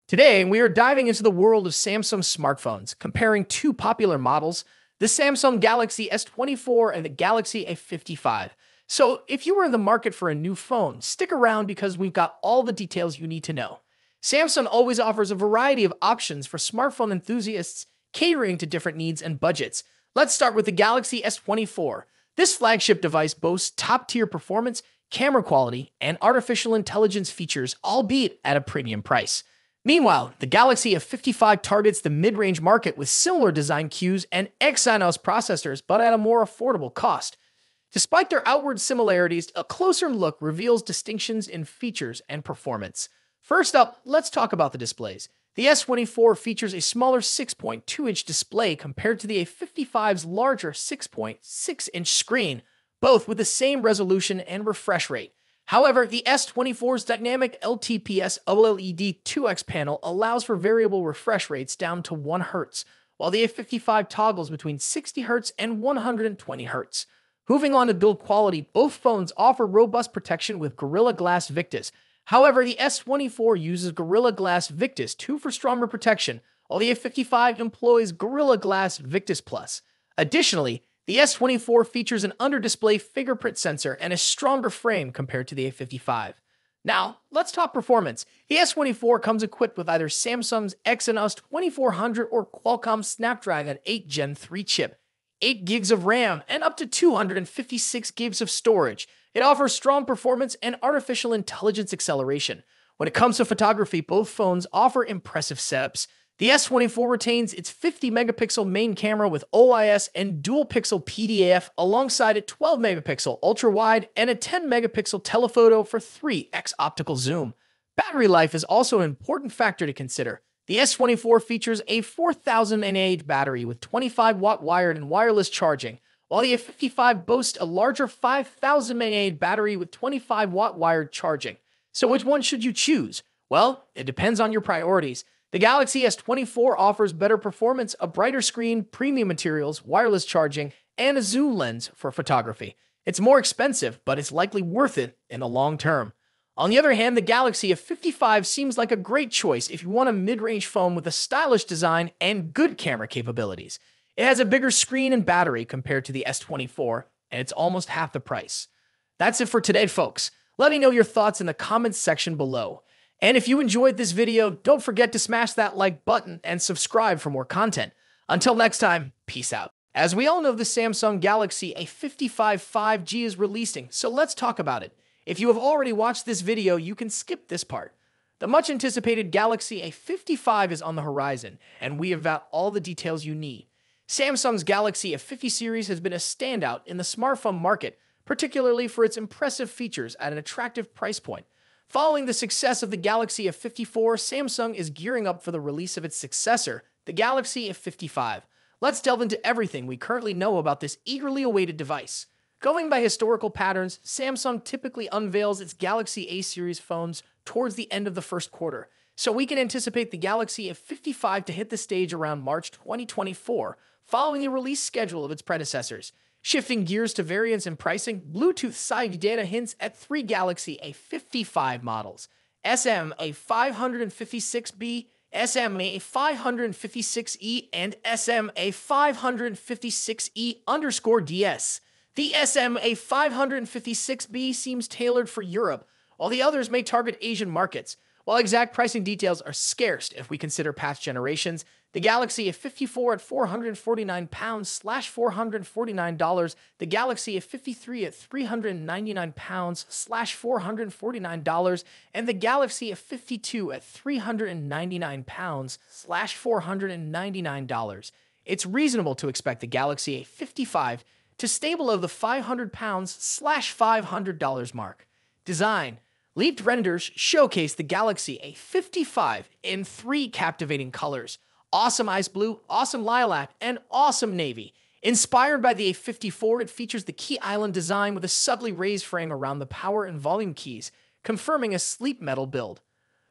Today, we are diving into the world of Samsung smartphones, comparing two popular models, the Samsung Galaxy S24 and the Galaxy A55. So, if you are in the market for a new phone, stick around because we've got all the details you need to know. Samsung always offers a variety of options for smartphone enthusiasts, catering to different needs and budgets. Let's start with the Galaxy S24. This flagship device boasts top-tier performance, camera quality, and artificial intelligence features, albeit at a premium price. Meanwhile, the Galaxy A55 targets the mid-range market with similar design cues and Exynos processors, but at a more affordable cost. Despite their outward similarities, a closer look reveals distinctions in features and performance. First up, let's talk about the displays. The S24 features a smaller 6.2-inch display compared to the A55's larger 6.6-inch screen, both with the same resolution and refresh rate. However, the S24's dynamic LTPS OLED 2X panel allows for variable refresh rates down to 1 Hz, while the A55 toggles between 60 Hz and 120 Hz. Moving on to build quality, both phones offer robust protection with Gorilla Glass Victus. However, the S24 uses Gorilla Glass Victus 2 for stronger protection, while the A55 employs Gorilla Glass Victus Plus. Additionally, the S24 features an under-display fingerprint sensor and a stronger frame compared to the A55. Now, let's talk performance. The S24 comes equipped with either Samsung's Exynos 2400 or Qualcomm's Snapdragon 8 Gen 3 chip, 8 gigs of RAM, and up to 256 gigs of storage. It offers strong performance and artificial intelligence acceleration. When it comes to photography, both phones offer impressive setups. The S24 retains its 50-megapixel main camera with OIS and dual-pixel PDAF alongside a 12-megapixel ultra-wide and a 10-megapixel telephoto for 3x optical zoom. Battery life is also an important factor to consider. The S24 features a 4000 mAh battery with 25-watt wired and wireless charging, while the A55 boasts a larger 5000 mAh battery with 25-watt wired charging. So which one should you choose? Well, it depends on your priorities. The Galaxy S24 offers better performance, a brighter screen, premium materials, wireless charging, and a zoom lens for photography. It's more expensive, but it's likely worth it in the long term. On the other hand, the Galaxy A55 seems like a great choice if you want a mid-range phone with a stylish design and good camera capabilities. It has a bigger screen and battery compared to the S24, and it's almost half the price. That's it for today, folks. Let me know your thoughts in the comments section below. And if you enjoyed this video, don't forget to smash that like button and subscribe for more content. Until next time, peace out. As we all know, the Samsung Galaxy A55 5G is releasing, so let's talk about it. If you have already watched this video, you can skip this part. The much anticipated Galaxy A55 is on the horizon, and we have got all the details you need. Samsung's Galaxy A50 series has been a standout in the smartphone market, particularly for its impressive features at an attractive price point. Following the success of the Galaxy A54, Samsung is gearing up for the release of its successor, the Galaxy A55. Let's delve into everything we currently know about this eagerly awaited device. Going by historical patterns, Samsung typically unveils its Galaxy A series phones towards the end of the first quarter, so we can anticipate the Galaxy A55 to hit the stage around March 2024, following the release schedule of its predecessors. Shifting gears to variants and pricing, Bluetooth side data hints at 3 Galaxy A55 models: SMA556B, SMA556E, and SMA556E_DS. The SMA556B seems tailored for Europe, while the others may target Asian markets. While exact pricing details are scarce if we consider past generations, the Galaxy A54 at £449/$449, the Galaxy A53 at £399/$449, and the Galaxy A52 at £399/$499. It's reasonable to expect the Galaxy A55 to stay below the £500/$500 mark. Design. Leaked renders showcase the Galaxy A55 in 3 captivating colors: awesome ice blue, awesome lilac, and awesome navy. Inspired by the A54, it features the key island design with a subtly raised frame around the power and volume keys, confirming a sleek metal build.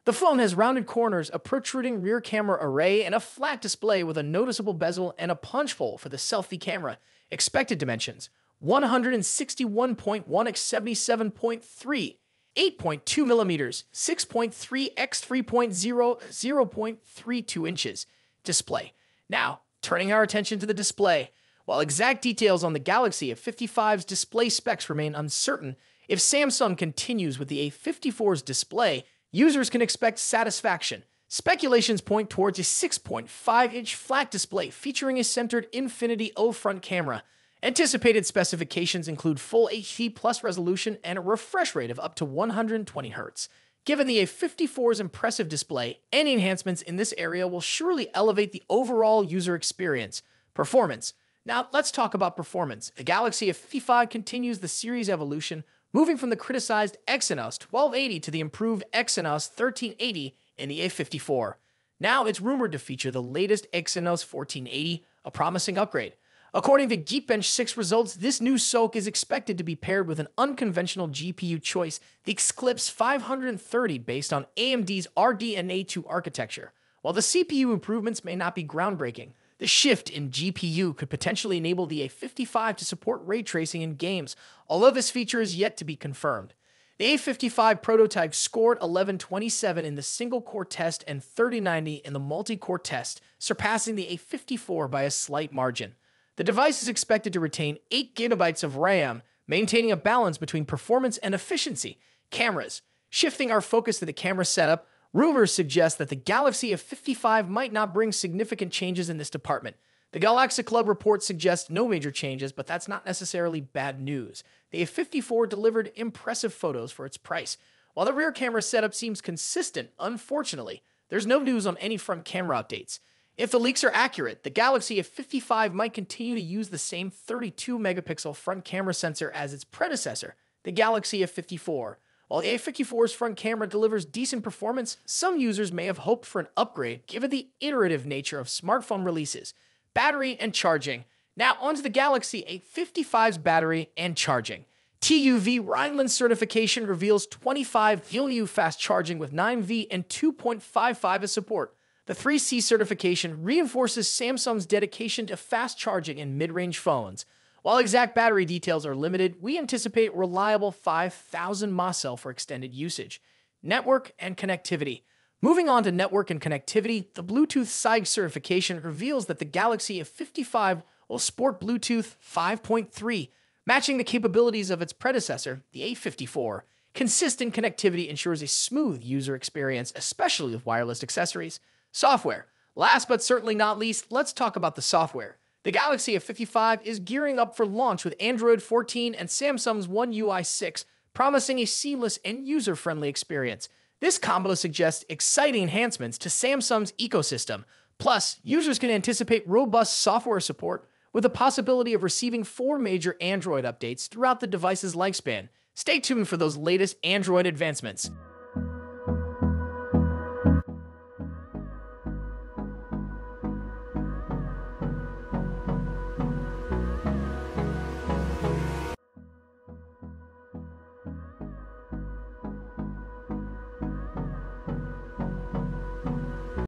The phone has rounded corners, a protruding rear camera array, and a flat display with a noticeable bezel and a punch hole for the selfie camera. Expected dimensions: 161.1 x 77.3, 8.2 millimeters, 6.3 x 3.0, 0.32 inches display. Now, turning our attention to the display. While exact details on the Galaxy A55's display specs remain uncertain, if Samsung continues with the A54's display, users can expect satisfaction. Speculations point towards a 6.5-inch flat display featuring a centered Infinity O front camera. Anticipated specifications include full HD plus resolution and a refresh rate of up to 120 Hz. Given the A54's impressive display, any enhancements in this area will surely elevate the overall user experience. Performance. Now, let's talk about performance. The Galaxy A55 continues the series evolution, moving from the criticized Exynos 1280 to the improved Exynos 1380 in the A54. Now, it's rumored to feature the latest Exynos 1480, a promising upgrade. According to Geekbench 6 results, this new SoC is expected to be paired with an unconventional GPU choice, the Eclipse 530, based on AMD's RDNA 2 architecture. While the CPU improvements may not be groundbreaking, the shift in GPU could potentially enable the A55 to support ray tracing in games, although this feature is yet to be confirmed. The A55 prototype scored 1127 in the single-core test and 3090 in the multi-core test, surpassing the A54 by a slight margin. The device is expected to retain 8 GB of RAM, maintaining a balance between performance and efficiency. Cameras. Shifting our focus to the camera setup, rumors suggest that the Galaxy A55 might not bring significant changes in this department. The Galaxy Club report suggests no major changes, but that's not necessarily bad news. The A54 delivered impressive photos for its price. While the rear camera setup seems consistent, unfortunately, there's no news on any front camera updates. If the leaks are accurate, the Galaxy A55 might continue to use the same 32-megapixel front camera sensor as its predecessor, the Galaxy A54. While the A54's front camera delivers decent performance, some users may have hoped for an upgrade given the iterative nature of smartphone releases. Battery and charging. Now onto the Galaxy A55's battery and charging. TÜV Rheinland certification reveals 25 VLU fast charging with 9V and 2.55 as support. The 3C certification reinforces Samsung's dedication to fast charging in mid-range phones. While exact battery details are limited, we anticipate reliable 5,000 mAh for extended usage. Network and connectivity. Moving on to network and connectivity, the Bluetooth SIG certification reveals that the Galaxy A55 will sport Bluetooth 5.3, matching the capabilities of its predecessor, the A54. Consistent connectivity ensures a smooth user experience, especially with wireless accessories. Software. Last but certainly not least, let's talk about the software. The Galaxy A55 is gearing up for launch with Android 14 and Samsung's One UI 6, promising a seamless and user-friendly experience. This combo suggests exciting enhancements to Samsung's ecosystem. Plus, users can anticipate robust software support with the possibility of receiving 4 major Android updates throughout the device's lifespan. Stay tuned for those latest Android advancements.